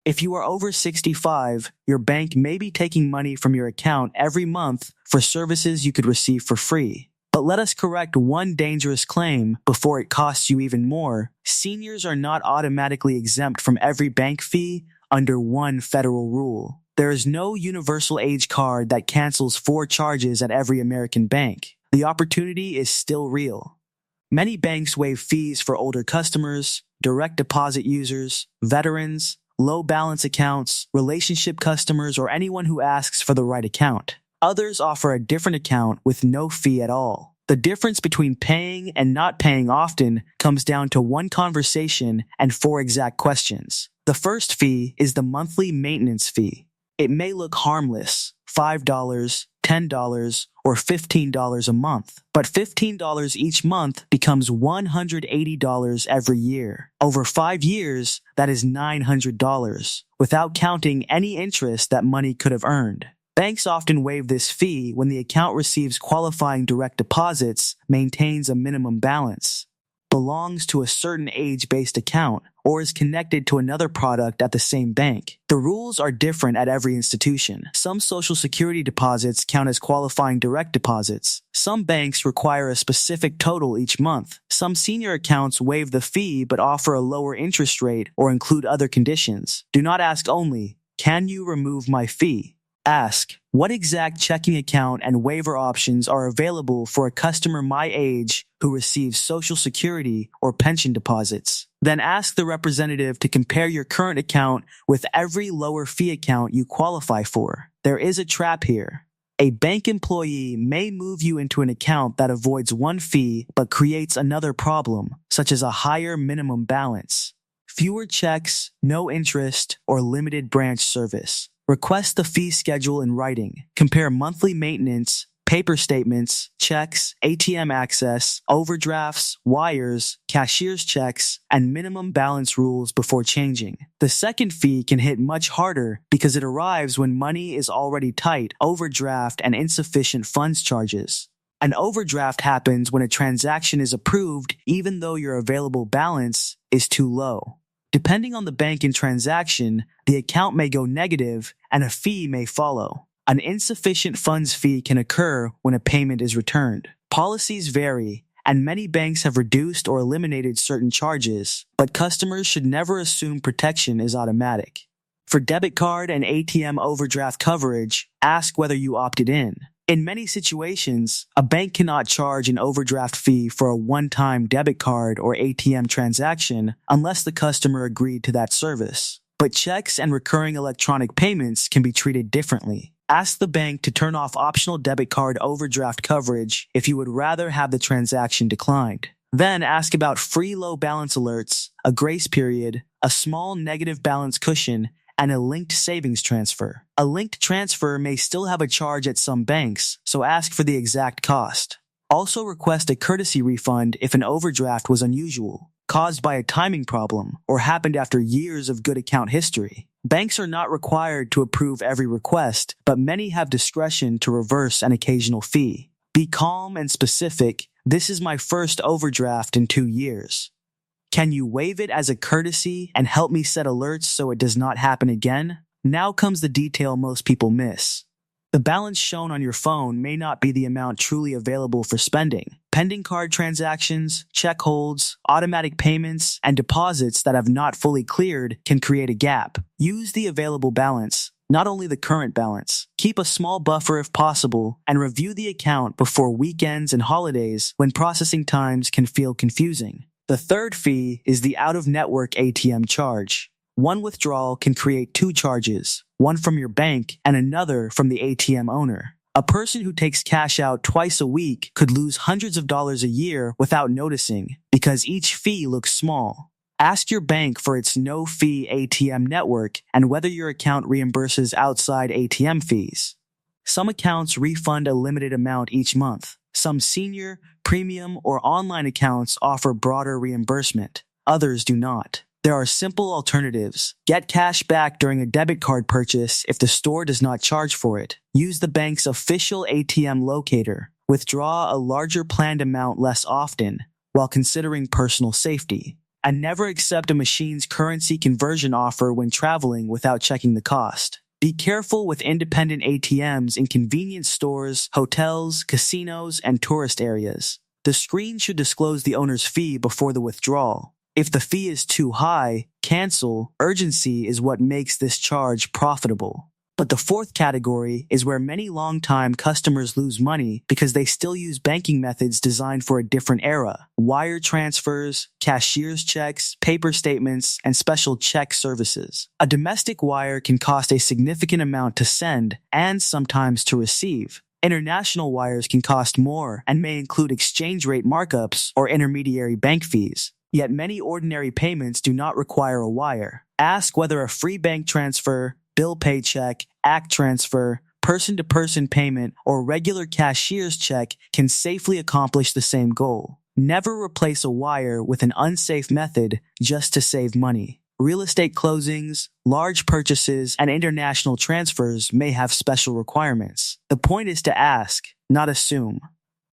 If you are over 65, your bank may be taking money from your account every month for services you could receive for free. But let us correct one dangerous claim before it costs you even more. Seniors are not automatically exempt from every bank fee under one federal rule. There is no universal age card that cancels 4 charges at every American bank. The opportunity is still real. Many banks waive fees for older customers, direct deposit users, veterans, low balance accounts, relationship customers, or anyone who asks for the right account. Others offer a different account with no fee at all. The difference between paying and not paying often comes down to one conversation and 4 exact questions. The first fee is the monthly maintenance fee. It may look harmless, $5, $10, or $15 a month, but $15 each month becomes $180 every year. Over 5 years, that is $900, without counting any interest that money could have earned. Banks often waive this fee when the account receives qualifying direct deposits, maintains a minimum balance, belongs to a certain age-based account, or is connected to another product at the same bank. The rules are different at every institution. Some Social Security deposits count as qualifying direct deposits. Some banks require a specific total each month. Some senior accounts waive the fee but offer a lower interest rate or include other conditions. Do not ask only, "Can you remove my fee?" Ask, what exact checking account and waiver options are available for a customer my age who receives Social Security or pension deposits? Then ask the representative to compare your current account with every lower fee account you qualify for. There is a trap here. A bank employee may move you into an account that avoids one fee but creates another problem, such as a higher minimum balance, fewer checks, no interest, or limited branch service. Request the fee schedule in writing. Compare monthly maintenance, paper statements, checks, ATM access, overdrafts, wires, cashier's checks, and minimum balance rules before changing. The second fee can hit much harder because it arrives when money is already tight, overdraft, and insufficient funds charges. An overdraft happens when a transaction is approved even though your available balance is too low. Depending on the bank and transaction, the account may go negative and a fee may follow. An insufficient funds fee can occur when a payment is returned. Policies vary, and many banks have reduced or eliminated certain charges, but customers should never assume protection is automatic. For debit card and ATM overdraft coverage, ask whether you opted in. In many situations, a bank cannot charge an overdraft fee for a one-time debit card or ATM transaction unless the customer agreed to that service. But checks and recurring electronic payments can be treated differently. Ask the bank to turn off optional debit card overdraft coverage if you would rather have the transaction declined. Then ask about free low balance alerts, a grace period, a small negative balance cushion, and a linked savings transfer. A linked transfer may still have a charge at some banks, so ask for the exact cost. Also request a courtesy refund if an overdraft was unusual, caused by a timing problem, or happened after years of good account history. Banks are not required to approve every request, but many have discretion to reverse an occasional fee. Be calm and specific. This is my first overdraft in 2 years. Can you waive it as a courtesy and help me set alerts so it does not happen again? Now comes the detail most people miss. The balance shown on your phone may not be the amount truly available for spending. Pending card transactions, check holds, automatic payments, and deposits that have not fully cleared can create a gap. Use the available balance, not only the current balance. Keep a small buffer if possible, and review the account before weekends and holidays when processing times can feel confusing. The third fee is the out-of-network ATM charge. One withdrawal can create 2 charges, one from your bank and another from the ATM owner. A person who takes cash out twice a week could lose hundreds of dollars a year without noticing because each fee looks small. Ask your bank for its no-fee ATM network and whether your account reimburses outside ATM fees. Some accounts refund a limited amount each month. Some senior, premium, or online accounts offer broader reimbursement. Others do not. There are simple alternatives. Get cash back during a debit card purchase if the store does not charge for it. Use the bank's official ATM locator. Withdraw a larger planned amount less often while considering personal safety. And never accept a machine's currency conversion offer when traveling without checking the cost. Be careful with independent ATMs in convenience stores, hotels, casinos, and tourist areas. The screen should disclose the owner's fee before the withdrawal. If the fee is too high, cancel. Urgency is what makes this charge profitable. But the fourth category is where many long-time customers lose money because they still use banking methods designed for a different era. Wire transfers, cashier's checks, paper statements, and special check services. A domestic wire can cost a significant amount to send and sometimes to receive. International wires can cost more and may include exchange rate markups or intermediary bank fees. Yet many ordinary payments do not require a wire. Ask whether a free bank transfer, bill paycheck, ACT transfer, person-to-person payment, or regular cashier's check can safely accomplish the same goal. Never replace a wire with an unsafe method just to save money. Real estate closings, large purchases, and international transfers may have special requirements. The point is to ask, not assume.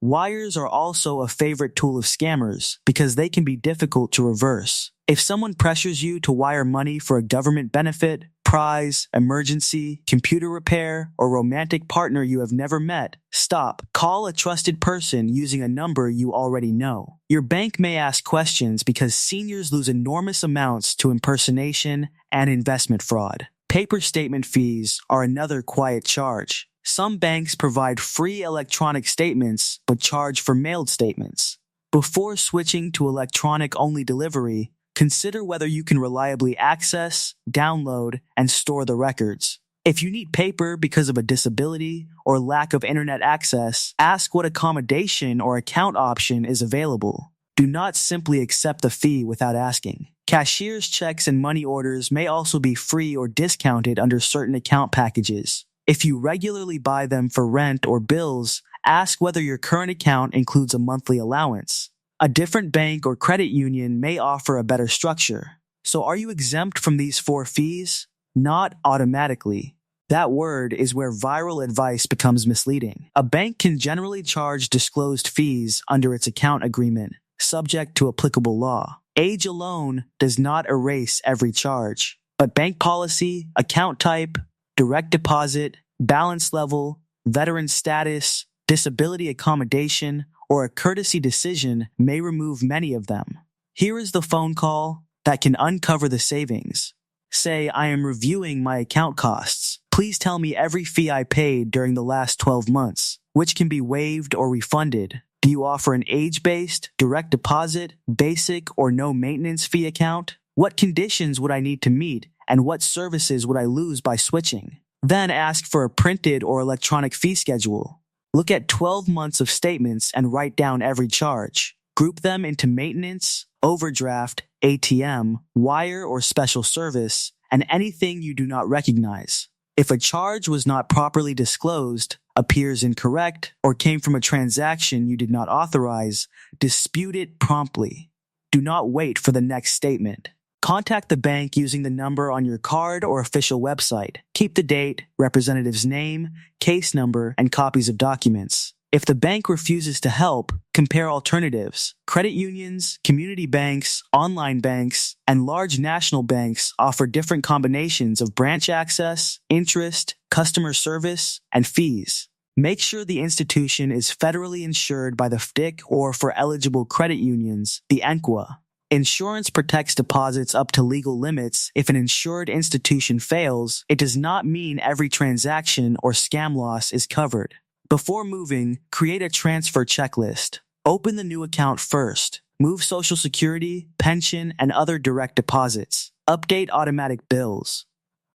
Wires are also a favorite tool of scammers because they can be difficult to reverse. If someone pressures you to wire money for a government benefit, prize, emergency, computer repair, or romantic partner you have never met, stop. Call a trusted person using a number you already know. Your bank may ask questions because seniors lose enormous amounts to impersonation and investment fraud. Paper statement fees are another quiet charge. Some banks provide free electronic statements but charge for mailed statements. Before switching to electronic-only delivery, consider whether you can reliably access, download, and store the records. If you need paper because of a disability or lack of internet access, ask what accommodation or account option is available. Do not simply accept the fee without asking. Cashier's checks and money orders may also be free or discounted under certain account packages. If you regularly buy them for rent or bills, ask whether your current account includes a monthly allowance. A different bank or credit union may offer a better structure. So are you exempt from these 4 fees? Not automatically. That word is where viral advice becomes misleading. A bank can generally charge disclosed fees under its account agreement, subject to applicable law. Age alone does not erase every charge, but bank policy, account type, direct deposit, balance level, veteran status, disability accommodation, or a courtesy decision may remove many of them. Here is the phone call that can uncover the savings. Say, I am reviewing my account costs. Please tell me every fee I paid during the last 12 months, which can be waived or refunded. Do you offer an age-based, direct deposit, basic, or no maintenance fee account? What conditions would I need to meet, and what services would I lose by switching? Then ask for a printed or electronic fee schedule. Look at 12 months of statements and write down every charge. Group them into maintenance, overdraft, ATM, wire or special service, and anything you do not recognize. If a charge was not properly disclosed, appears incorrect, or came from a transaction you did not authorize, dispute it promptly. Do not wait for the next statement. Contact the bank using the number on your card or official website. Keep the date, representative's name, case number, and copies of documents. If the bank refuses to help, compare alternatives. Credit unions, community banks, online banks, and large national banks offer different combinations of branch access, interest, customer service, and fees. Make sure the institution is federally insured by the FDIC or, for eligible credit unions, the ENCWA. Insurance protects deposits up to legal limits. If an insured institution fails, it does not mean every transaction or scam loss is covered. Before moving, create a transfer checklist. Open the new account first. Move Social Security, pension, and other direct deposits. Update automatic bills.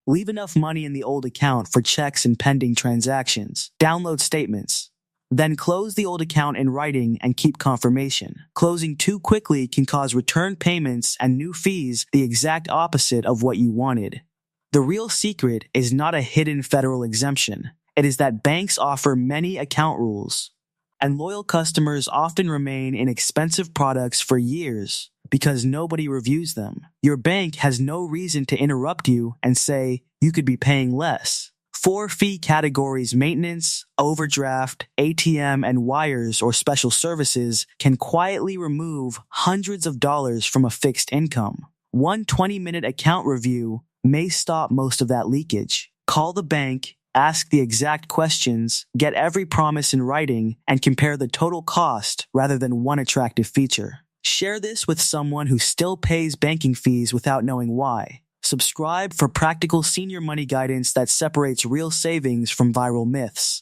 Leave enough money in the old account for checks and pending transactions. Download statements. Then close the old account in writing and keep confirmation. Closing too quickly can cause return payments and new fees, the exact opposite of what you wanted. The real secret is not a hidden federal exemption. It is that banks offer many account rules, and loyal customers often remain in expensive products for years because nobody reviews them. Your bank has no reason to interrupt you and say you could be paying less. Four fee categories: maintenance, overdraft, ATM, and wires or special services can quietly remove hundreds of dollars from a fixed income. One 20-minute account review may stop most of that leakage. Call the bank, ask the exact questions, get every promise in writing, and compare the total cost rather than one attractive feature. Share this with someone who still pays banking fees without knowing why. Subscribe for practical senior money guidance that separates real savings from viral myths.